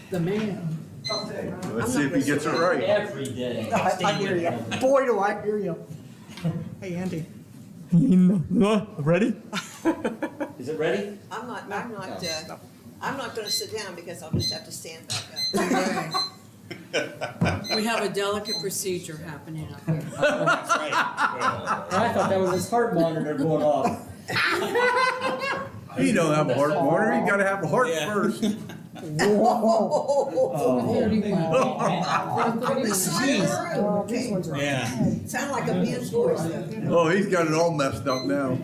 The man. Let's see if he gets it right. Every day. I hear you. Boy, do I hear you. Hey, Andy. Ready? Is it ready? I'm not gonna sit down because I'll just have to stand back up. We have a delicate procedure happening up here. That's right. I thought that was his heart monitor going off. You don't have a heart monitor, you gotta have a heart Yeah. first. Oh. 31. This side of the room, These ones are. Yeah. sound like a man's voice though. Oh, he's got it all messed up now.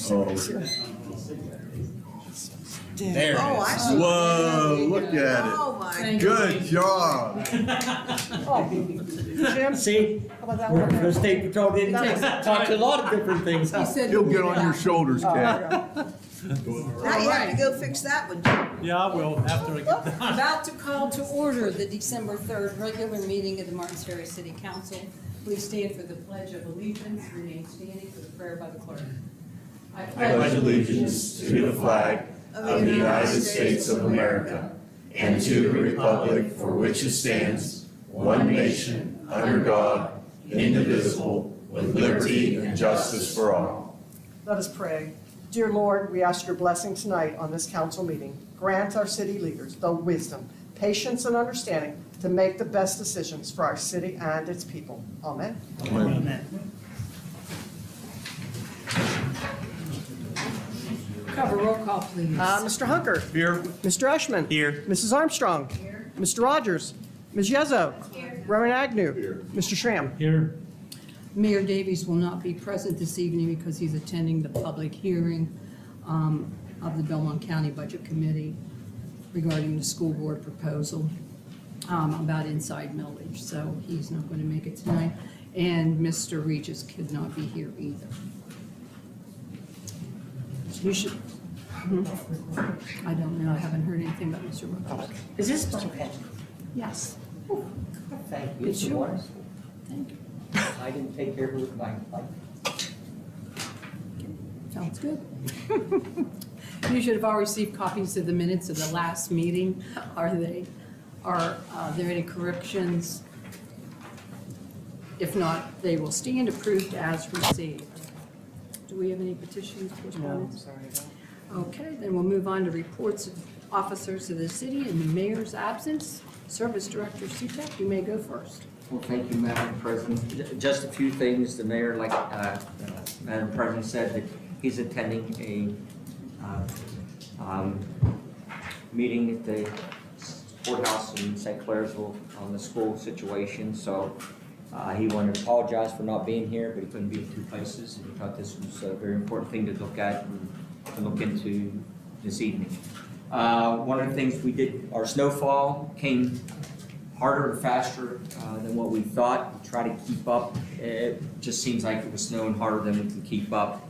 Oh. There. Oh, I see. Whoa, look at Oh, my. Thank it. Good job. Jim, See, how about that we're one? the state patrol didn't talk to a lot of different things. He said He'll we'll get on your shoulders, Cat. Now you have to go fix that one. Yeah, I will, after I get done. About to call to order the December 3rd regular meeting of the Martins Ferry City Council. Please stand for the Pledge of Allegiance. Remain standing for the prayer by the clerk. I pledge allegiance to the flag of the United States of America and to the republic for which it stands, one nation, under God, indivisible, with liberty and justice for all. Let us pray. Dear Lord, we ask your blessing tonight on this council meeting. Grant our city leaders the wisdom, patience, and understanding to make the best decisions for our city and its people. Amen. Cover roll call, please. Mr. Hunker. Here. Mr. Eshman. Here. Mrs. Armstrong. Here. Mr. Rogers. Ms. Yezzo. Here. Reverend Agnew. Here. Mr. Schramm. Here. Mayor Davies will not be present this evening because he's attending the public hearing of the Belmont County Budget Committee regarding the school board proposal about inside millage. So he's not going to make it tonight. And Mr. Regis could not be here either. You should, I don't know, I haven't heard anything about Mr. Rogers. Is this my pen? Yes. Thank you. It's yours. Thank you. I didn't take care of it with my Sounds good. You should have all received copies of the minutes of the last meeting. Are there any corrections? If not, they will stand approved as received. Do we have any petitions, correspondence? sorry about that. Okay, then we'll move on to reports of officers of the city in the mayor's absence. Service Director CPAC, you may go first. Well, thank you, Madam President. Just a few things. The mayor, like Madam President said, that he's attending a meeting at the courthouse in St. Clairsville on the school situation. So he wanted to apologize for not being here, but he couldn't be in two places. And he thought this was a very important thing to look at and to look into this evening. One of the things we did, our snowfall came harder and faster than what we thought. We try to keep up. It just seems like it was snowing harder than we can keep up.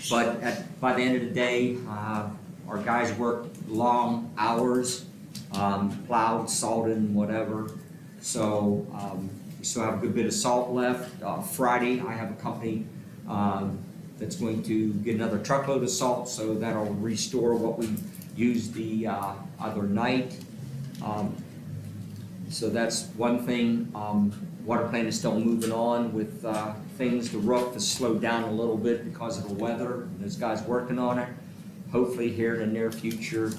But by the end of the day, our guys worked long hours, plowed, salted, and whatever. So we still have a good bit of salt left. Friday, I have a company that's going to get another truckload of salt, so that'll restore what we used the other night. So that's one thing. Water plant is still moving on with things. The roof has slowed down a little bit because of the weather. Those guys working on it. Hopefully here in the near future,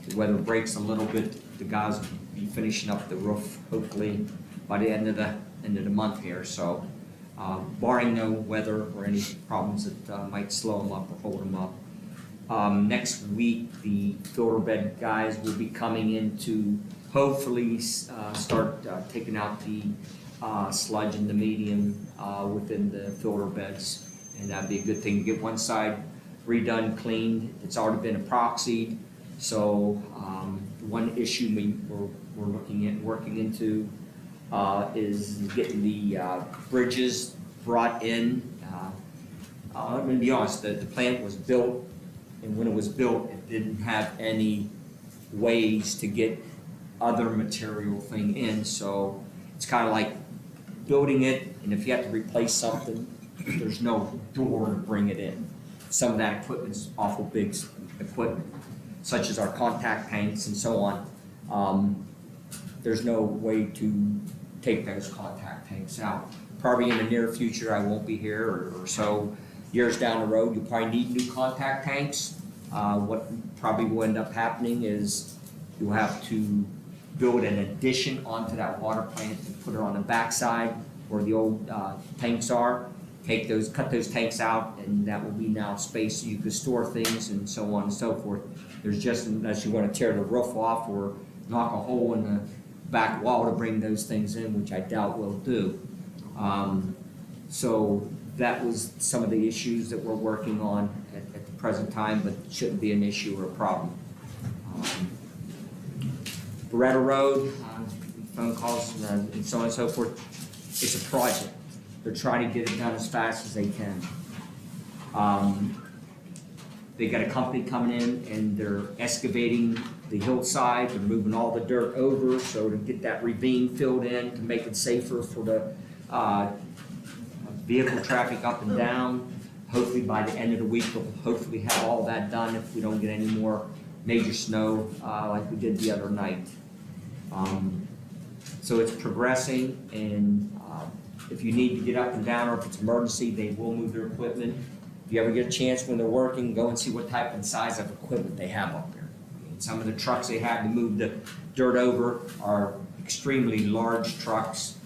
the weather breaks a little bit. The guys will be finishing up the roof hopefully by the end of the month here. So barring no weather or any problems that might slow them up or hold them up. Next week, the filter bed guys will be coming in to hopefully start taking out the sludge and the medium within the filter beds. And that'd be a good thing to get one side redone, cleaned. It's already been epoxied. So one issue we're looking at working into is getting the bridges brought in. I'm going to be honest, the plant was built, and when it was built, it didn't have any ways to get other material thing in, so it's kind of like building it, and if you have to replace something, there's no door to bring it in. Some of that equipment's awful big equipment, such as our contact tanks and so on. There's no way to take those contact tanks out. Probably in the near future, I won't be here, or so years down the road, you'll probably need new contact tanks. What probably will end up happening is you'll have to build an addition onto that water plant and put it on the backside where the old tanks are. Cut those tanks out, and that will be now space so you can store things and so on and so forth. There's just, unless you want to tear the roof off or knock a hole in the back wall to bring those things in, which I doubt we'll do. So that was some of the issues that we're working on at the present time, but shouldn't be an issue or a problem. Beretta Road, phone calls and so on and so forth. It's a project. They're trying to get it done as fast as they can. They got a company coming in and they're excavating the hillside. They're moving all the dirt over so to get that ravine filled in to make it safer for the vehicle traffic up and down. Hopefully by the end of the week, we'll hopefully have all that done if we don't get any more major snow like we did the other night. So it's progressing, and if you need to get up and down or if it's emergency, they will move their equipment. If you ever get a chance when they're working, go and see what type and size of equipment they have up there. I mean, some of the trucks they have to move the dirt over are extremely large trucks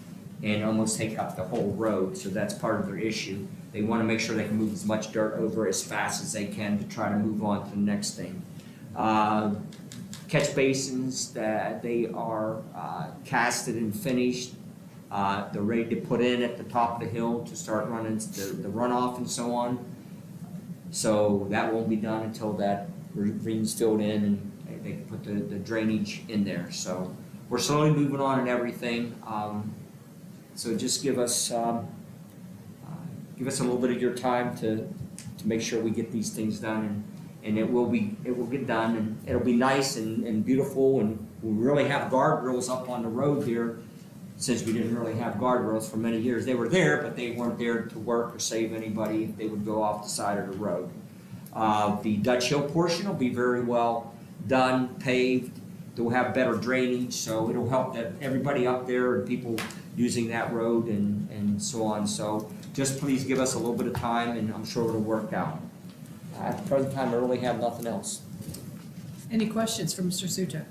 and almost take up the whole road, so that's part of their issue. They want to make sure they can move as much dirt over as fast as they can to try to move on to the next thing. Catch basins that they are casted and finished. They're ready to put in at the top of the hill to start running the runoff and so on. So that won't be done until that ravine's filled in and they can put the drainage in there. So we're slowly moving on and everything. So just give us a little bit of your time to make sure we get these things done, and it will get done, and it'll be nice and beautiful, and we really have guardrails up on the road here. Since we didn't really have guardrails for many years, they were there, but they weren't there to work or save anybody if they would go off the side of the road. The Dutch Hill portion will be very well done, paved. They'll have better drainage, so it'll help that everybody up there and people using that road and so on. So just please give us a little bit of time, and I'm sure it'll work out. At the present time, I really have nothing else. Any questions for Mr. Sutek?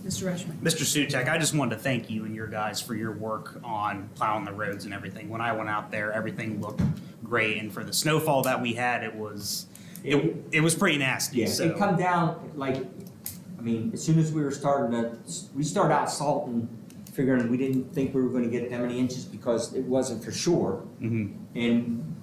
Mr. Rushman? Mr. Sutek, I just wanted to thank you and your guys for your work on plowing the roads and everything. When I went out there, everything looked great, and for the snowfall that we had, it was pretty nasty. Yeah, So. it come down, as soon as we started out salting, figuring we didn't think we were gonna get that many inches because it wasn't for sure. Mhm. And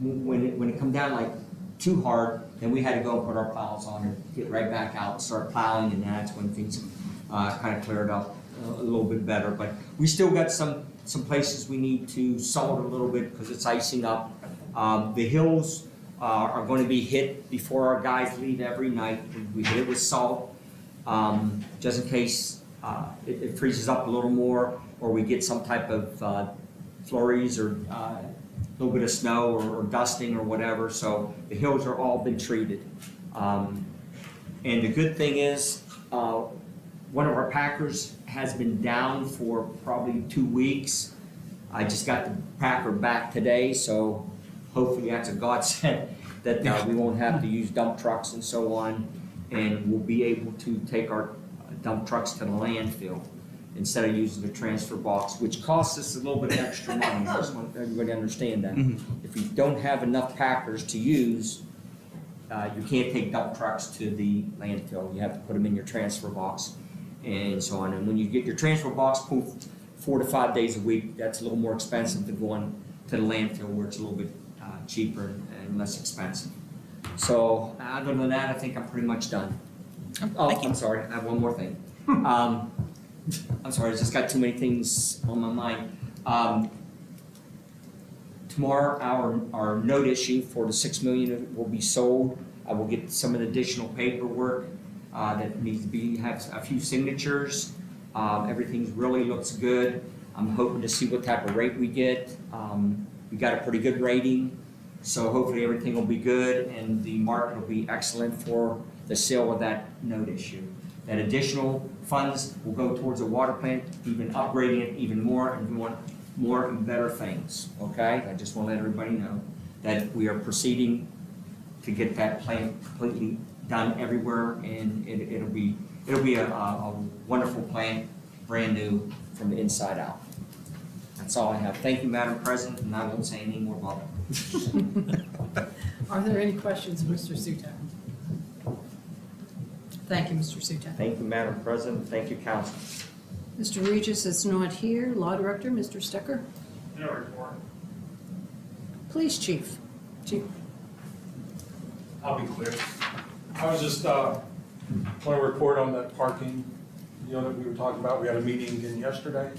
when it come down like too hard, then we had to go and put our plows on and get right back out and start plowing, and that's when things kind of cleared up a little bit better. But we still got some places we need to salt a little bit because it's icing up. The hills are going to be hit before our guys leave every night. We hit it with salt, just in case it freezes up a little more, or we get some type of flurries or a little bit of snow or dusting or whatever. So the hills are all been treated. And the good thing is, one of our packers has been down for probably 2 weeks. I just got the packer back today, so hopefully that's a godsend that we won't have to use dump trucks and so on, and we'll be able to take our dump trucks to the landfill instead of using the transfer box, which costs us a little bit of extra money. I just want everybody to understand that. If you don't have enough packers to use, you can't take dump trucks to the landfill. You have to put them in your transfer box and so on. And when you get your transfer box pulled 4 to 5 days a week, that's a little more expensive than going to the landfill where it's a little bit cheaper and less expensive. So other than that, I think I'm pretty much done. Oh, I'm sorry, I have one more thing. I'm sorry, I just got too many things on my mind. Tomorrow, our note issue for the $6 million will be sold. I will get some of the additional paperwork that needs to have a few signatures. Everything really looks good. I'm hoping to see what type of rate we get. We got a pretty good rating, so hopefully everything will be good and the market will be excellent for the sale of that note issue. That additional funds will go towards the water plant, even upgrading it even more and doing more and better things, okay? I just want to let everybody know that we are proceeding to get that plant completely done everywhere, and it'll be a wonderful plant, brand new from the inside out. That's all I have. Thank you, Madam President, and I won't say any more about it. Are there any questions of Mr. Sutak? Thank you, Mr. Sutak. Thank you, Madam President. Thank you, Council. Mr. Regis is not here. Law Director, Mr. Stecker? No report. Police Chief. Chief. I'll be clear. I was just, want to report on that parking deal that we were talking about. We had a meeting again yesterday.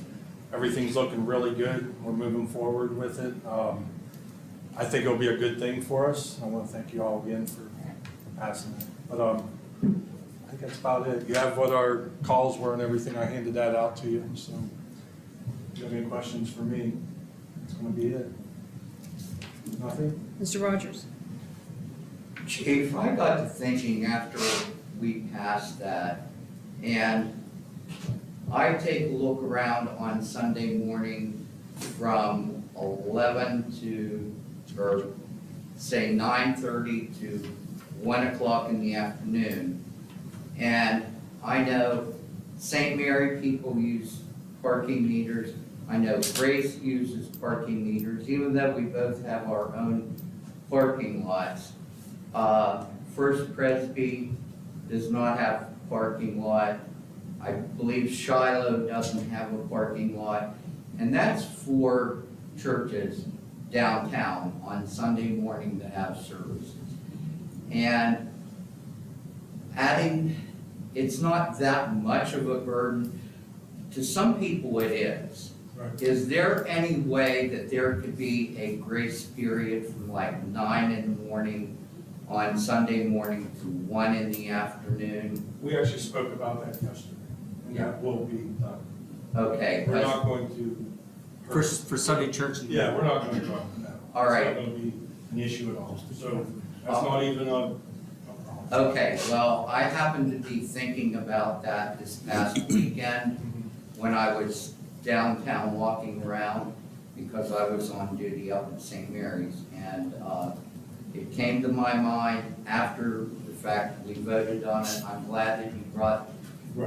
Everything's looking really good. We're moving forward with it. I think it'll be a good thing for us. I want to thank you all again for passing it. But, I think that's about it. You have what our calls were and everything. I handed that out to you, so if you have any questions for me, it's going to be it. Nothing? Mr. Rogers? Chief, I got to thinking after we passed that, and I take a look around on Sunday morning from 11 to, or say 9:30 to 1 o'clock in the afternoon. And I know St. Mary people use parking meters. I know Grace uses parking meters, even though we both have our own parking lots. First Presby does not have a parking lot. I believe Shiloh doesn't have a parking lot. And that's for churches downtown on Sunday morning to have services. And it's not that much of a burden. To some people it is. Right. Is there any way that there could be a grace period from like 9 in the morning on Sunday morning to 1 in the afternoon? We actually spoke about that yesterday, and that will be done. Okay. We're not going to. For Sunday church. Yeah, we're not going to drop them out. All right. It's not going to be an issue at all. So that's not even a problem. Okay, well, I happened to be thinking about that this past weekend when I was downtown walking around because I was on duty up at St. Mary's. And it came to my mind after the fact we voted on it. I'm glad that you brought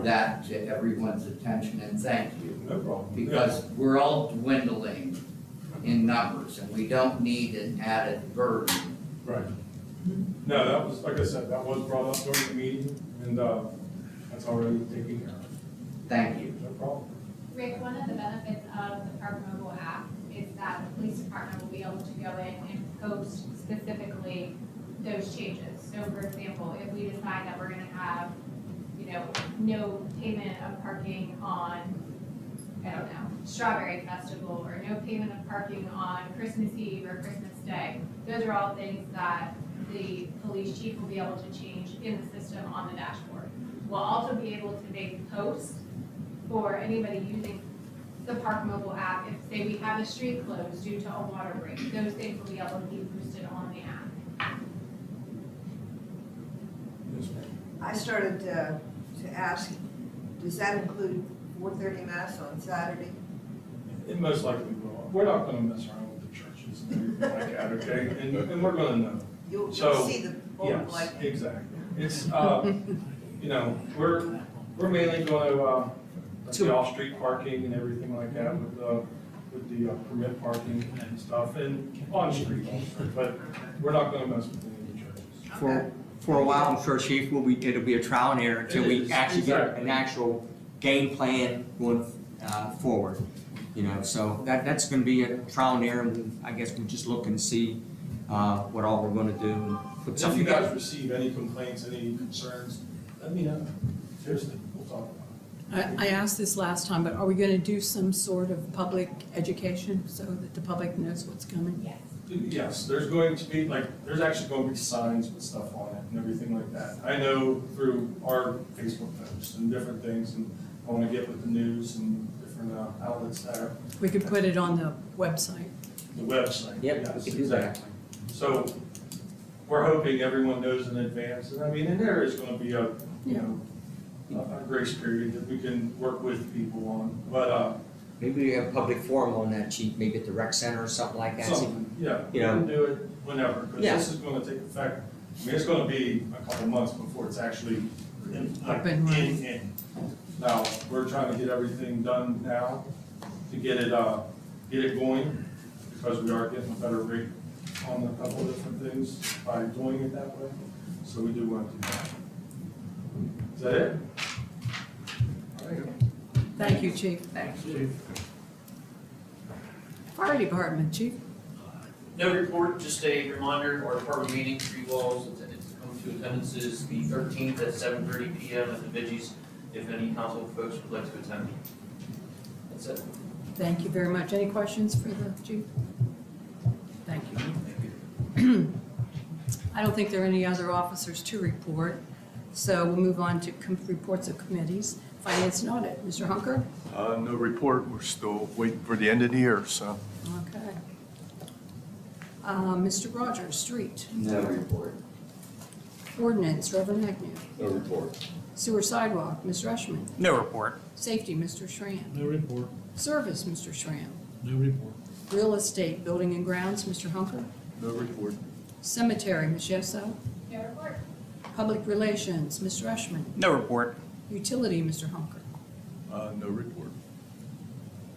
that to everyone's attention, and thank you. No problem. Because we're all dwindling in numbers and we don't need an added burden. Right. No, that was, like I said, that was brought up during the meeting, and that's already taken care of. Thank you. No problem. Rick, one of the benefits of the Park Mobile app is that the police department will be able to go in and post specifically those changes. So for example, if we decide that we're gonna have, no payment of parking on, I don't know, Strawberry Festival, or no payment of parking on Christmas Eve or Christmas Day, those are all things that the police chief will be able to change in the system on the dashboard. We'll also be able to make posts for anybody using the Park Mobile app. If, say, we have a street closed due to a water break, those things will be able to be boosted on the app. Yes, ma'am. I started to ask, does that include 4:30 Mass on Saturday? It most likely will. We're not gonna mess around with the churches and everything like that, okay? And we're gonna know. You'll So, see the bulb Yes, light. exactly. It's, we're mainly gonna, the off-street parking and everything like that with the permit parking and stuff, and on-street also, but we're not gonna mess with any of the churches. For a while, I'm sure, Chief, it'll be a trial and error until It we is, actually get exactly. an actual game plan going forward. So that's gonna be a trial and error, and I guess we just look and see what all we're gonna do. And put If something you guys together. receive any complaints, any concerns, let me know. Seriously, we'll talk about it. I asked this last time, but are we gonna do some sort of public education so that the public knows what's coming? Yes. Yes, there's going to be, there's actually going to be signs with stuff on it and everything like that. I know through our Facebook posts and different things, and I want to get with the news and different outlets that's there, We could put it on the website. the website. Yep, Yes, we could do that. exactly. So we're hoping everyone knows in advance, and I mean, and there is gonna be a, a grace period that we can work with people on, but, Maybe we have a public forum on that, chief, maybe at the rec center or something like that. something, yeah, we You know. can do it whenever, because Yeah. this is gonna take effect. I mean, it's gonna be a couple months before it's actually Up and running. in. Now, we're trying to get everything done now to get it going, because we are getting a better rate on a couple of different things by doing it that way. So we do want to do that. Is that it? All right. Thank you, Chief. Thanks. Fire Department, Chief. No report, just a reminder, our department meeting for you all, come to attendances the 13th at 7:30 PM at the Viggies, if any council folks would like to attend. That's it. Thank you very much. Any questions for the chief? Thank you. Thank you. I don't think there are any other officers to report, so we'll move on to reports of committees. Finance and Audit, Mr. Hunker? No report. We're still waiting for the end of the year, so. Okay. Mr. Rogers, Street. No report. Ordinance, Reverend Agnew. No report. Sewer Sidewalk, Mr. Rushman. No report. Safety, Mr. Schramm. No report. Service, Mr. Schramm. No report. Real Estate, Building and Grounds, Mr. Hunker. No report. Cemetery, Ms. Yesso. No report. Public Relations, Mr. Rushman. No report. Utility, Mr. Hunker. No report.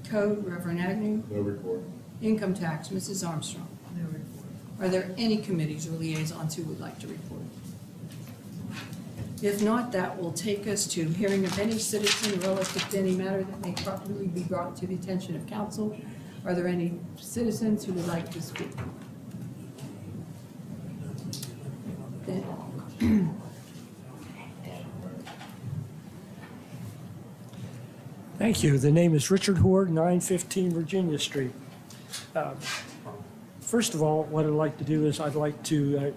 Code, Reverend Agnew. No report. Income Tax, Mrs. Armstrong. No report. Are there any committees or liaisons who would like to report? If not, that will take us to hearing of any citizen relative to any matter that may properly be brought to the attention of council. Are there any citizens who would like to speak? Then- Thank you. The name is Richard Hoard, 915 Virginia Street. First of all, what I'd like to do is I'd like to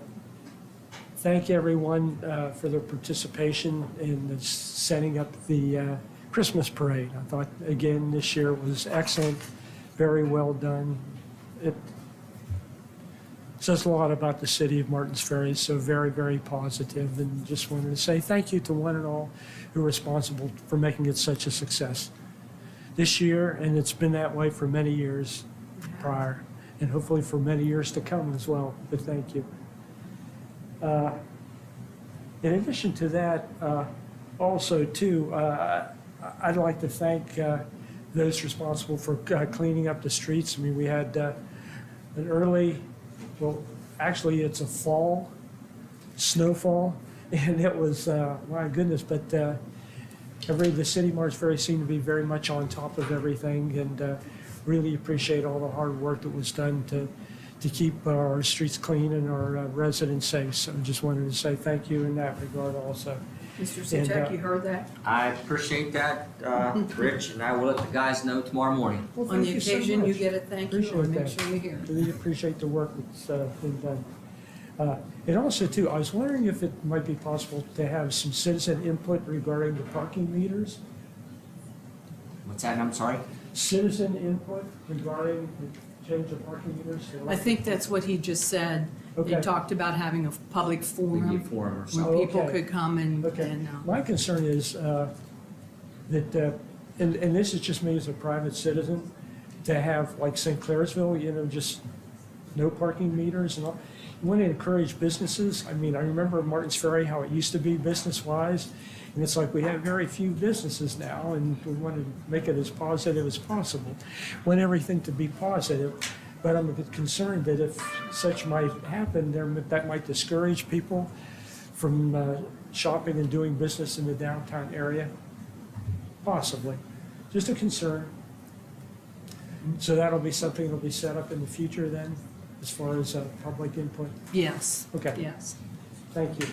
thank everyone for their participation in setting up the Christmas parade. I thought, again, this year was excellent, very well done. It says a lot about the city of Martins Ferry, so very, very positive, and just wanted to say thank you to one and all who are responsible for making it such a success this year, and it's been that way for many years prior, and hopefully for many years to come as well, but thank you. In addition to that, also too, I'd like to thank those responsible for cleaning up the streets. I mean, we had an early, well, actually it's a fall, snowfall, and it was, my goodness, but the city of Martins Ferry seemed to be very much on top of everything, and really appreciate all the hard work that was done to keep our streets clean and our residents safe. So I just wanted to say thank you in that regard also. Mr. And, Zajac, you heard that? I appreciate that, Rich, and I will let the guys know tomorrow morning. Well, On thank the you so occasion you much. get a thank you, or Appreciate make that. sure you hear. Really appreciate the work that's been done. And also too, I was wondering if it might be possible to have some citizen input regarding the parking meters. What's that, I'm sorry? Citizen input regarding the change of parking meters. I think that's what he just said. He Okay. talked about having a public Maybe a forum forum or where something. people Okay. could come and, Okay. My concern is that, and this is just me as a private citizen, to have like St. Clairsville, just no parking meters and all. You want to encourage businesses. I mean, I remember Martins Ferry, how it used to be business-wise, and it's like we have very few businesses now, and we want to make it as positive as possible. Want everything to be positive, but I'm a bit concerned that if such might happen, that might discourage people from shopping and doing business in the downtown area. Possibly. Just a concern. So that'll be something that'll be set up in the future then, as far as public input? yes, Okay. yes. Thank you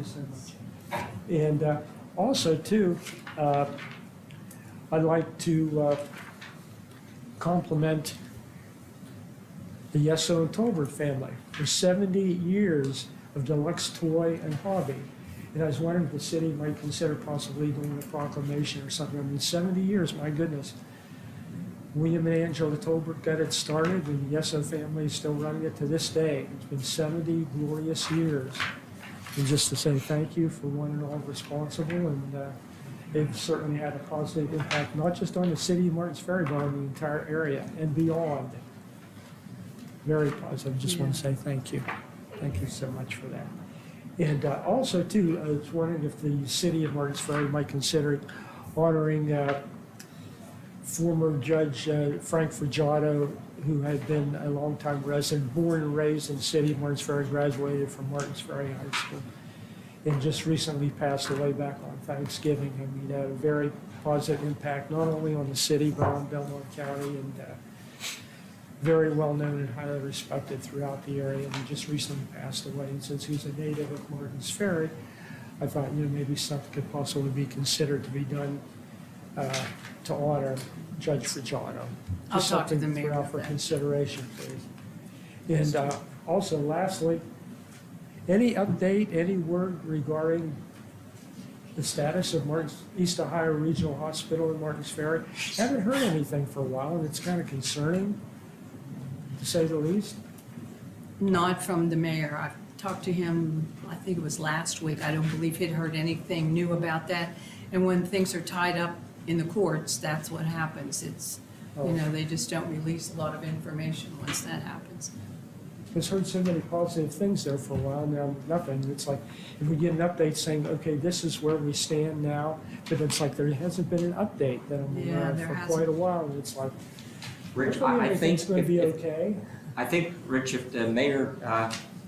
so much. And also too, I'd like to compliment the Yesso and Tolbert family for 70 years of deluxe toy and hobby. And I was wondering if the city might consider possibly doing a proclamation or something. I mean, 70 years, my goodness. William and Angela Tolbert got it started, and the Yeso family is still running it to this day. It's been 70 glorious years. And just to say thank you for one and all responsible, and they've certainly had a positive impact, not just on the city of Martins Ferry, but on the entire area and beyond. Very positive. Just want to say thank you. Thank you so much for that. And also, too, I was wondering if the city of Martins Ferry might consider honoring former Judge Frank Forgiato, who had been a longtime resident, born and raised in the city of Martins Ferry, graduated from Martins Ferry High School, and just recently passed away back on Thanksgiving. I mean, had a very positive impact, not only on the city, but on Belmont County, and very well known and highly respected throughout the area, and he just recently passed away. And since he's a native of Martins Ferry, I thought, maybe something could possibly be considered to be done to honor Judge Forgiato. I'll Just talk to the something mayor for about that. consideration, please. And also, lastly, any update, any word regarding the status of East Ohio Regional Hospital in Martins Ferry? Haven't heard anything for a while, and it's kind of concerning, to say the least. Not from the mayor. I talked to him, I think it was last week. I don't believe he'd heard anything new about that. And when things are tied up in the courts, that's what happens. It's, they just don't release a lot of information once that happens. I've heard so many positive things there for a while, now nothing. It's like, if we get an update saying, okay, this is where we stand now, but it's like there hasn't been an update that I'm aware of for quite a while, and it's like, Rich, hopefully I think everything's going to be okay. I think, Rich, if the mayor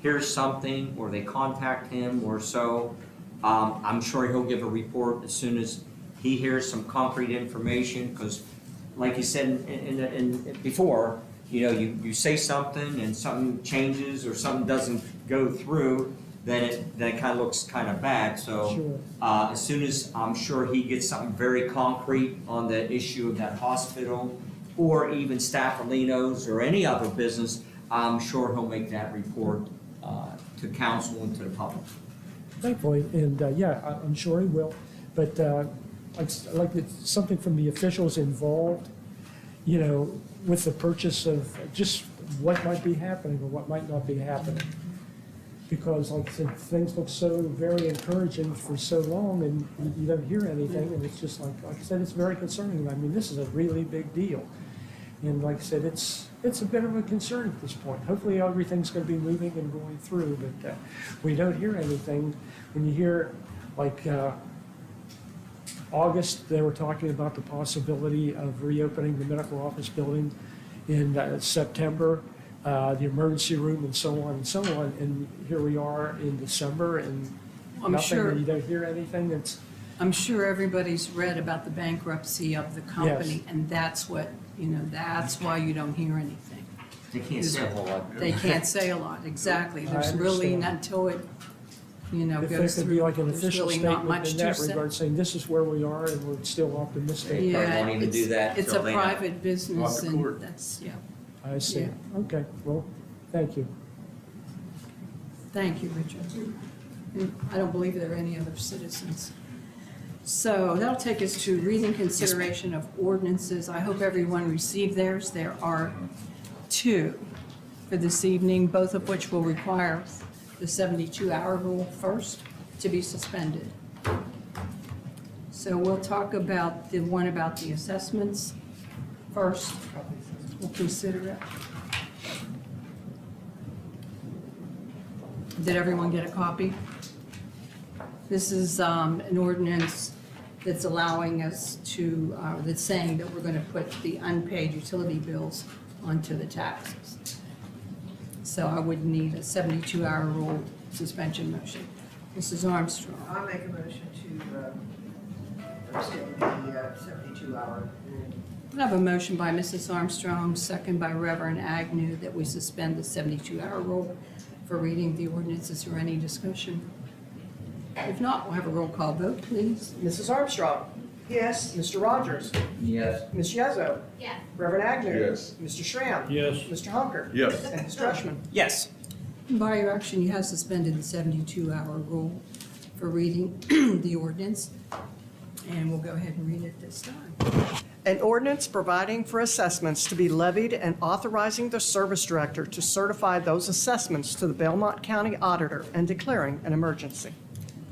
hears something, or they contact him or so, I'm sure he'll give a report as soon as he hears some concrete information, because like you said in before, you say something and something changes or something doesn't go through, then it kind of looks kind of bad. So Sure. as soon as I'm sure he gets something very concrete on the issue of that hospital, or even Staffolinos or any other business, I'm sure he'll make that report to council and to the public. Thankfully, and I'm sure he will. But I'd like something from the officials involved, with the purchase of just what might be happening or what might not be happening. Because like I said, things look so very encouraging for so long, and you don't hear anything, and it's just like I said, it's very concerning. I mean, this is a really big deal. And like I said, it's a bit of a concern at this point. Hopefully everything's going to be moving and going through, but we don't hear anything. When you hear, like, August, they were talking about the possibility of reopening the medical office building in September, the emergency room, and so on and so on. And here we are in December, and nothing, and you don't hear anything. I'm sure everybody's read about the bankruptcy of the company, and that's what, that's why you don't hear anything. They can't say a whole lot. They can't say a lot, exactly. I There's really, understand. until it, If there goes could be through, like an there's official really not statement much in to that say. regard, saying this is where we are and we're still optimistic. They probably won't even do that It's a till they know. private business, the and court. that's, I see. Yeah. Okay, well, thank you. Thank you, Richard. And I don't believe there are any other citizens. So that'll take us to reading consideration of ordinances. I hope everyone received theirs. There are two for this evening, both of which will require the 72-hour rule first to be suspended. So we'll talk about the one about the assessments first. We'll consider it. Did everyone get a copy? This is an ordinance that's allowing us to, that's saying that we're going to put the unpaid utility bills onto the taxes. So I would need a 72-hour rule suspension motion. Mrs. Armstrong. I'll make a motion to extend the 72-hour rule. I have a motion by Mrs. Armstrong, second by Reverend Agnew, that we suspend the 72-hour rule for reading the ordinance. Is there any discussion? If not, we'll have a roll call vote, please. Mrs. Armstrong. Yes. Mr. Rogers. Yes. Ms. Yezo. Yes. Reverend Agnew. Yes. Mr. Schramm. Yes. Mr. Hunker. Yes. And Mr. Rushman. Yes. By your action, you have suspended the 72-hour rule for reading the ordinance, and we'll go ahead and read it this time. An ordinance providing for assessments to be levied and authorizing the service director to certify those assessments to the Belmont County Auditor and declaring an emergency.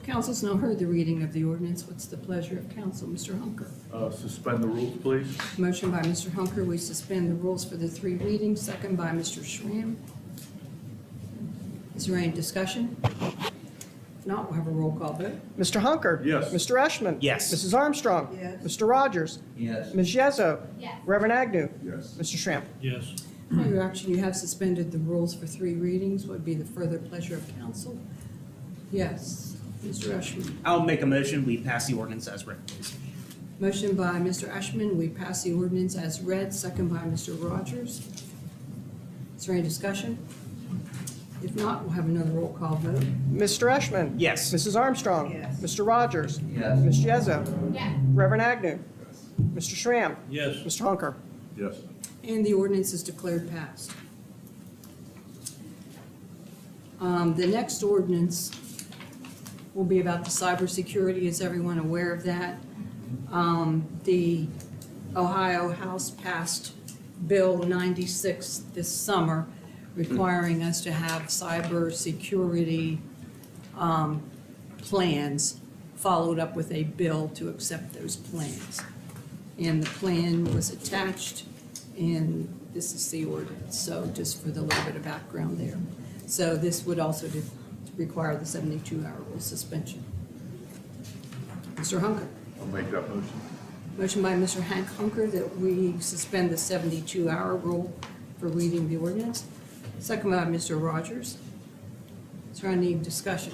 Council's now heard the reading of the ordinance. What's the pleasure of council? Mr. Hunker. Suspend the rules, please. Motion by Mr. Hunker, we suspend the rules for the 3 readings, second by Mr. Schramm. Is there any discussion? If not, we'll have a roll call vote. Mr. Hunker? Yes. Mr. Eschman? Yes. Mrs. Armstrong? Yes. Mr. Rogers? Yes. Ms. Yezo? Yes. Reverend Agnew? Yes. Mr. Schramm? Yes. By your action, you have suspended the rules for 3 readings. What would be the further pleasure of council? Yes. Mr. Eschman. I'll make a motion, we pass the ordinance as written, please. Motion by Mr. Eschman, we pass the ordinance as read, second by Mr. Rogers. Is there any discussion? If not, we'll have another roll call vote. Mr. Eschman? Yes. Mrs. Armstrong? Yes. Mr. Rogers? Yes. Ms. Yezo? Yes. Reverend Agnew? Mr. Schramm? Yes. Mr. Hunker? Yes. And the ordinance is declared passed. The next ordinance will be about the cybersecurity. Is everyone aware of that? The Ohio House passed Bill 96 this summer, requiring us to have cybersecurity plans followed up with a bill to accept those plans. And the plan was attached, and this is the ordinance, so just for the little bit of background there. So this would also require the 72-hour rule suspension. Mr. Hunker. I'll make that motion. Motion by Mr. Hank Hunker that we suspend the 72-hour rule for reading the ordinance. Second by Mr. Rogers. Is there any discussion?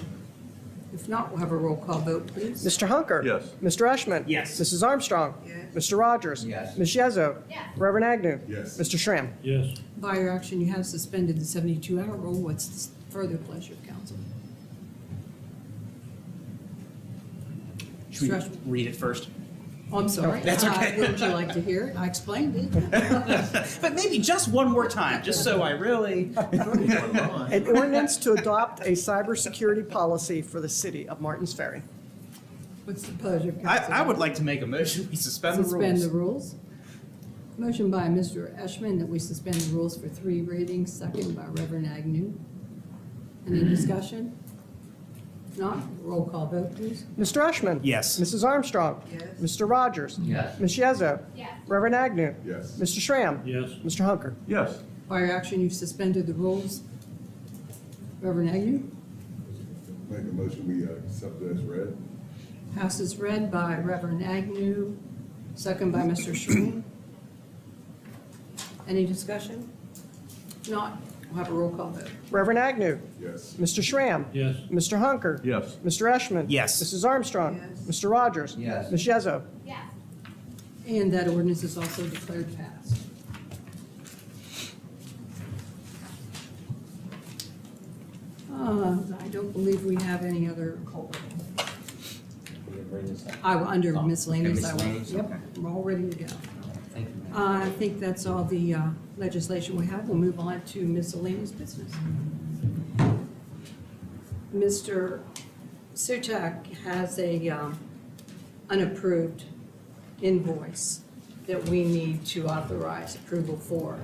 If not, we'll have a roll call vote, please. Mr. Hunker? Yes. Mr. Eschman? Yes. Mrs. Armstrong? Yes. Mr. Rogers? Yes. Ms. Yezo? Yes. Reverend Agnew? Yes. Mr. Schramm? Yes. By your action, you have suspended the 72-hour rule. What's the further pleasure of council? Should Mr. we Eschman. read it first? Oh, I'm sorry. That's okay. Would you like to hear it? I explained it. But maybe just one more time, just so I really. An ordinance to adopt a cybersecurity policy for the city of Martins Ferry. What's the pleasure of I, council? I would like to make a motion, we suspend the rules. Suspend the rules. Motion by Mr. Eschman that we suspend the rules for 3 readings, second by Reverend Agnew. Any discussion? If not, roll call vote, please. Mr. Eschman? Yes. Mrs. Armstrong? Yes. Mr. Rogers? Yes. Ms. Yezo? Yes. Reverend Agnew? Yes. Mr. Schramm? Yes. Mr. Hunker? Yes. By your action, you've suspended the rules. Reverend Agnew? Make a motion, we accept it as read. Passes read by Reverend Agnew, second by Mr. Schramm. Any discussion? If not, we'll have a roll call vote. Reverend Agnew? Yes. Mr. Schramm? Yes. Mr. Hunker? Yes. Mr. Eschman? Yes. Mrs. Armstrong? Yes. Mr. Rogers? Yes. Ms. Yezo? Yes. And that ordinance is also declared passed. I don't believe we have any other. Under miscellaneous, I will. Miscellaneous, Yep, okay. we're all ready to go. Thank you, ma'am. I think that's all the legislation we have. We'll move on to miscellaneous business. Mr. Sutak has a unapproved invoice that we need to authorize approval for.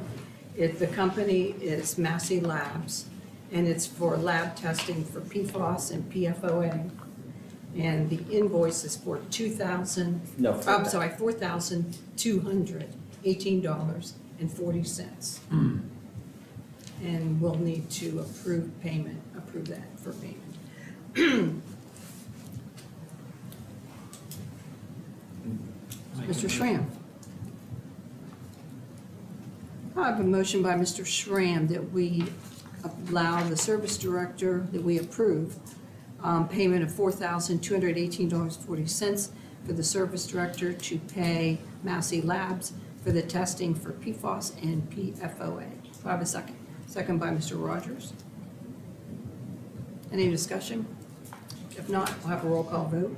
The company is Massey Labs, and it's for lab testing for PFOS and PFOA. And the invoice is for $4,218.40. And we'll need to approve that for payment. Mr. Schramm. I have a motion by Mr. Schramm that we allow the service director, that we approve payment of $4,218.40 for the service director to pay Massey Labs for the testing for PFOS and PFOA. Do I have a second? Second by Mr. Rogers. Any discussion? If not, we'll have a roll call vote.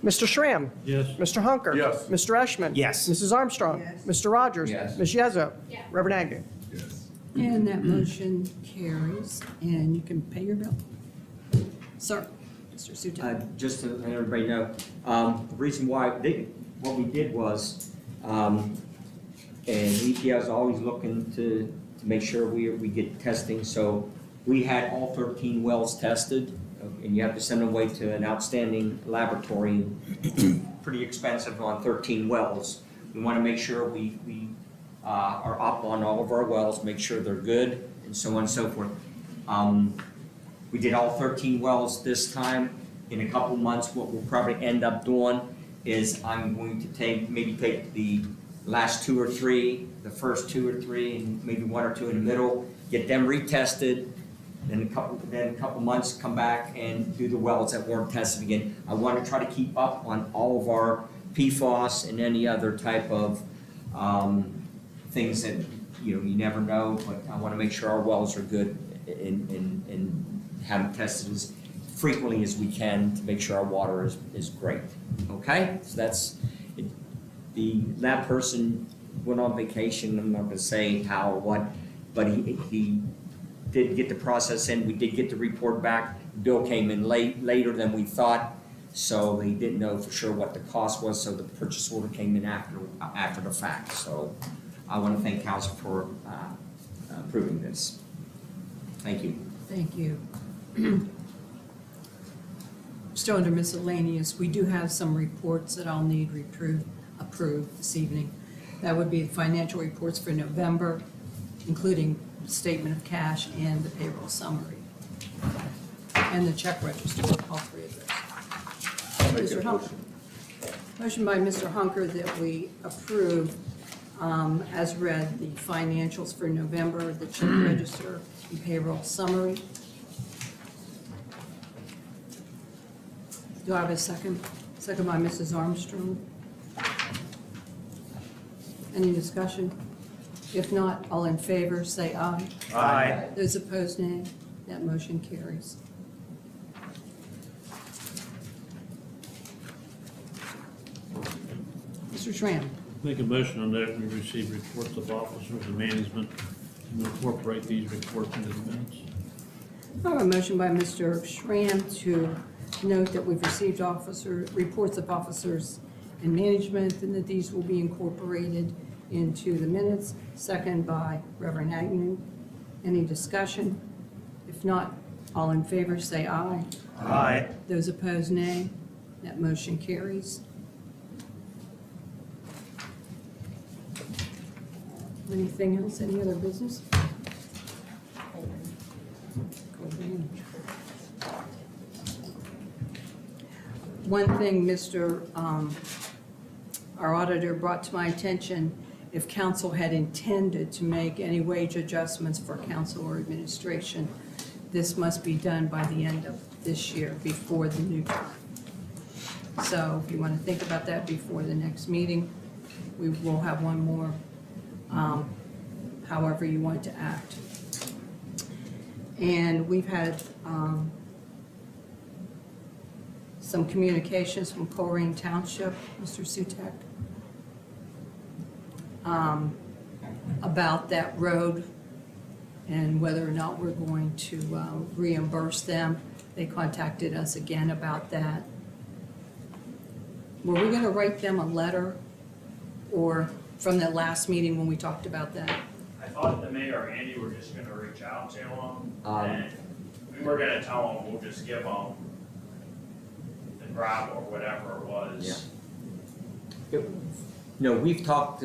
Mr. Schramm? Yes. Mr. Hunker? Yes. Mr. Eschman? Yes. Mrs. Armstrong? Yes. Mr. Rogers? Yes. Ms. Yezo? Yes. Reverend Agnew? Yes. And that motion carries, and you can pay your bill. Sir, Mr. Sutak. Just to let everybody know, the reason why, what we did was, And EPA is always looking to make sure we get testing. So we had all 13 wells tested, and you have to send them away to an outstanding laboratory, pretty expensive on 13 wells. We want to make sure we are up on all of our wells, make sure they're good, and so on and so forth. We did all 13 wells this time. In a couple months, what we'll probably end up doing is I'm going to maybe take the last 2 or 3, the first 2 or 3, and maybe 1 or 2 in the middle, get them retested, then a couple months come back and do the wells that weren't tested again. I want to try to keep up on all of our PFAS and any other type of things that you never know, but I want to make sure our wells are good and have them tested as frequently as we can to make sure our water is great. Okay, so that's it. The lab person went on vacation. I'm not going to say how or what, but he did get the process in. We did get the report back. Bill came in later than we thought, so they didn't know for sure what the cost was. So the purchase order came in after the fact. So I want to thank council for approving this. Thank you. Thank you. Still under miscellaneous, we do have some reports that I'll need approved this evening. That would be the financial reports for November, including the statement of cash and the payroll summary. And the check register, all 3 of those. Mr. Hunker. Motion by Mr. Hunker that we approve, as read, the financials for November, the check register, and payroll summary. Do I have a second? Second by Mrs. Armstrong. Any discussion? If not, all in favor, say aye. Aye. Those opposed, nay. That motion carries. Mr. Schramm. Make a motion on that, we receive reports of officers and management and incorporate these reports into the minutes. I have a motion by Mr. Schramm to note that we've received reports of officers and management, and that these will be incorporated into the minutes. Second by Reverend Agnew. Any discussion? If not, all in favor say aye. Aye. Those opposed, nay. That motion carries. Anything else? Any other business? One thing our auditor brought to my attention, if council had intended to make any wage adjustments for council or administration, this must be done by the end of this year, before the new term. So if you want to think about that before the next meeting, we will have one more, however you want to act. And we've had some communications from Colerain Township, Mr. Sutek, about that road and whether or not we're going to reimburse them. They contacted us again about that. Were we gonna write them a letter, or from the last meeting when we talked about that? I thought the mayor and Andy were just gonna reach out to them, and we were gonna tell them, we'll just give them the gravel or whatever it was. No, we've talked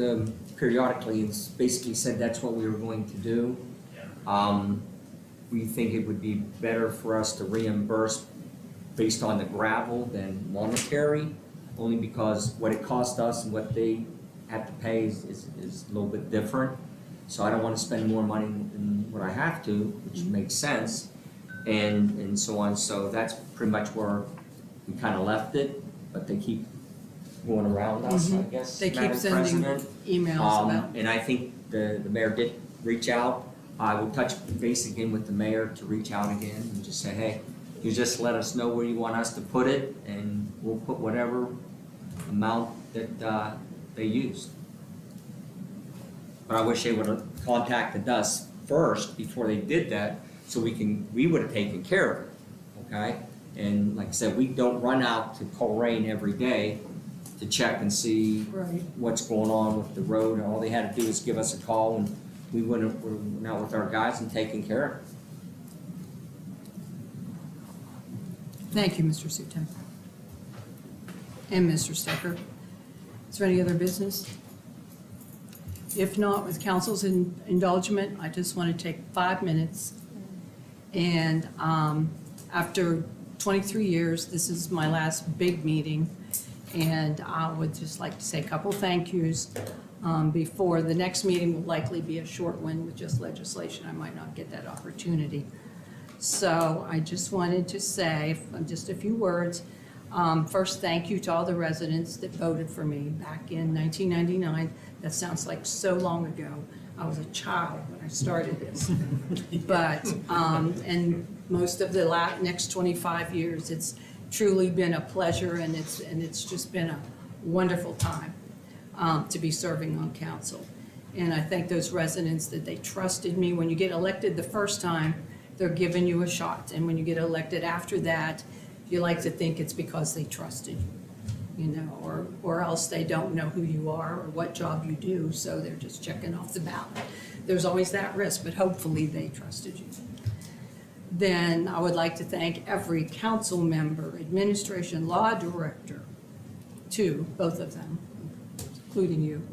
periodically and basically said that's what we were going to do. We think it would be better for us to reimburse based on the gravel than monetary, only because what it cost us and what they have to pay is a little bit different. So I don't want to spend more money than what I have to, which makes sense, and so on. So that's pretty much where we kind of left it, but they keep going around us, I guess. They keep Madam sending President. emails about. And I think the mayor did reach out. I will touch base again with the mayor to reach out again and just say, hey, you just let us know where you want us to put it, and we'll put whatever amount that they used. But I wish they would have contacted us first before they did that, so we would have taken care of it, okay? And like I said, we don't run out to Colerain every day to check and see Right. what's going on with the road. And all they had to do was give us a call, and we went out with our guys and taken care of it. Thank you, Mr. Sutem. And Mr. Stecker. Is there any other business? If not, with council's indulgement, I just want to take 5 minutes. And after 23 years, this is my last big meeting. And I would just like to say a couple thank yous before the next meeting will likely be a short one with just legislation. I might not get that opportunity. So I just wanted to say just a few words. First, thank you to all the residents that voted for me back in 1999. That sounds like so long ago. I was a child when I started this. But, and most of the next 25 years, it's truly been a pleasure, and it's just been a wonderful time to be serving on council. And I thank those residents that they trusted me. When you get elected the first time, they're giving you a shot. And when you get elected after that, you like to think it's because they trusted you, or else they don't know who you are or what job you do, so they're just checking off the ballot. There's always that risk, but hopefully they trusted you. Then I would like to thank every council member, administration, law director, too, both of them, including you.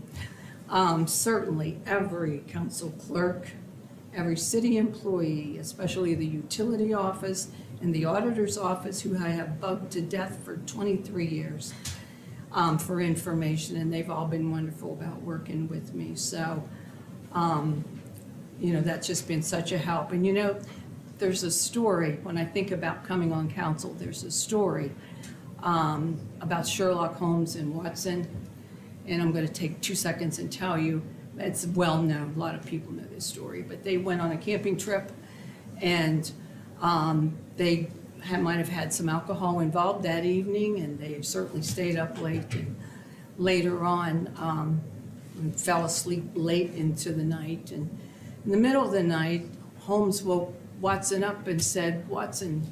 Certainly every council clerk, every city employee, especially the utility office and the auditor's office, who I have bugged to death for 23 years for information, and they've all been wonderful about working with me. So, that's just been such a help. And there's a story, when I think about coming on council, there's a story about Sherlock Holmes and Watson, and I'm going to take 2 seconds and tell you. It's well known, a lot of people know this story, but they went on a camping trip, and they might have had some alcohol involved that evening, and they certainly stayed up late, and later on fell asleep late into the night. And in the middle of the night, Holmes woke Watson up and said, "Watson,"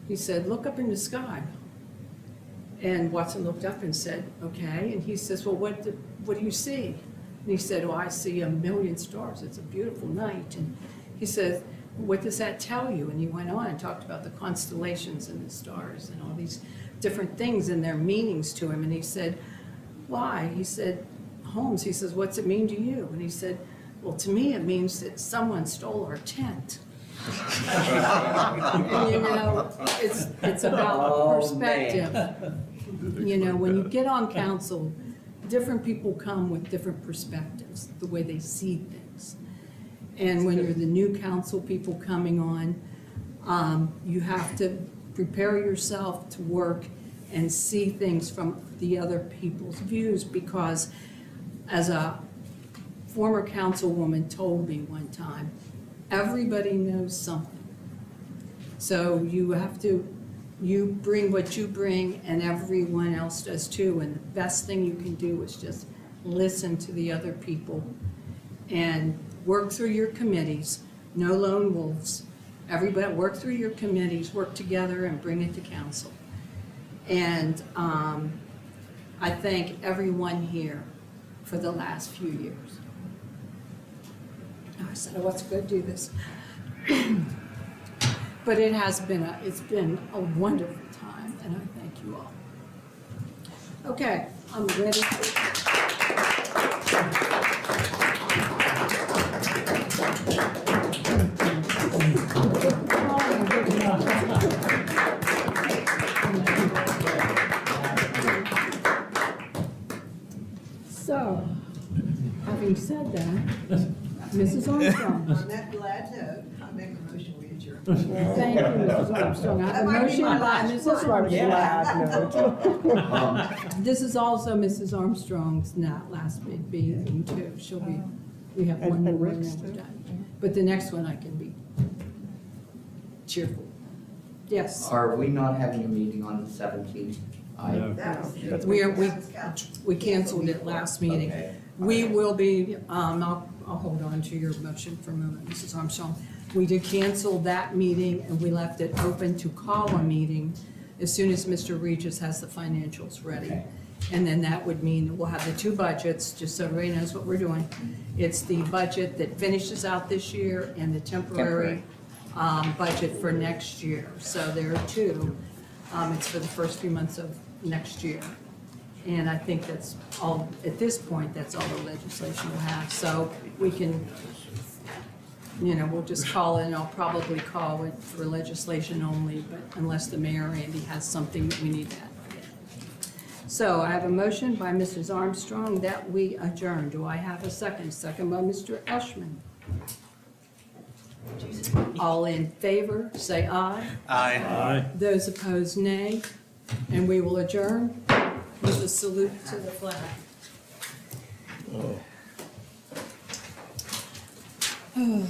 he said, "look up in the sky." And Watson looked up and said, "Okay." And he says, "Well, what do you see?" And he said, "Oh, I see 1,000,000 stars. It's a beautiful night." And he said, "What does that tell you?" And he went on and talked about the constellations and the stars and all these different things and their meanings to him. And he said, "Why?" He said, "Holmes," he says, "what's it mean to you?" And he said, "Well, to me it means that someone stole our tent." And it's about perspective. When you get on council, different people come with different perspectives, the way they see things. And when you're the new council people coming on, you have to prepare yourself to work and see things from the other people's views, because as a former councilwoman told me one time, everybody knows something. So you bring what you bring, and everyone else does too. And the best thing you can do is just listen to the other people and work through your committees. No lone wolves. Everybody work through your committees, work together, and bring it to council. And I thank everyone here for the last few years. I said, "Oh, it's good to do this." But it's been a wonderful time, and I thank you all. Okay, I'm ready. So, having said that, Mrs. Armstrong. On that glad note, I make a motion we adjourn. Thank you, Mrs. Armstrong. I have a That might be motion my by last Mrs. word. Armstrong. This is also Mrs. Armstrong's last big meeting too. We have one more And and Rick's then we're too. done. But the next one I can be cheerful. Yes. Are we not having a meeting on the 17th? That was- We canceled it last meeting. Okay. We will be, I'll hold on to your motion for a moment, Mrs. Armstrong. We did cancel that meeting, and we left it open to call a meeting as soon as Mr. Regis has the financials ready. Okay. And then that would mean that we'll have the two budgets, just so everybody knows what we're doing. It's the budget that finishes out this year and the temporary budget for next year. So there are two. It's for the first few months of next year. And I think that's all, at this point, that's all the legislation will have. So we can, we'll just call it, and I'll probably call it for legislation only, but unless the mayor, Andy, has something that we need to add. So I have a motion by Mrs. Armstrong that we adjourn. Do I have a second? Second by Mr. Eshman. All in favor, say aye. Aye. Those opposed, nay. And we will adjourn with a salute to the flag. Oh.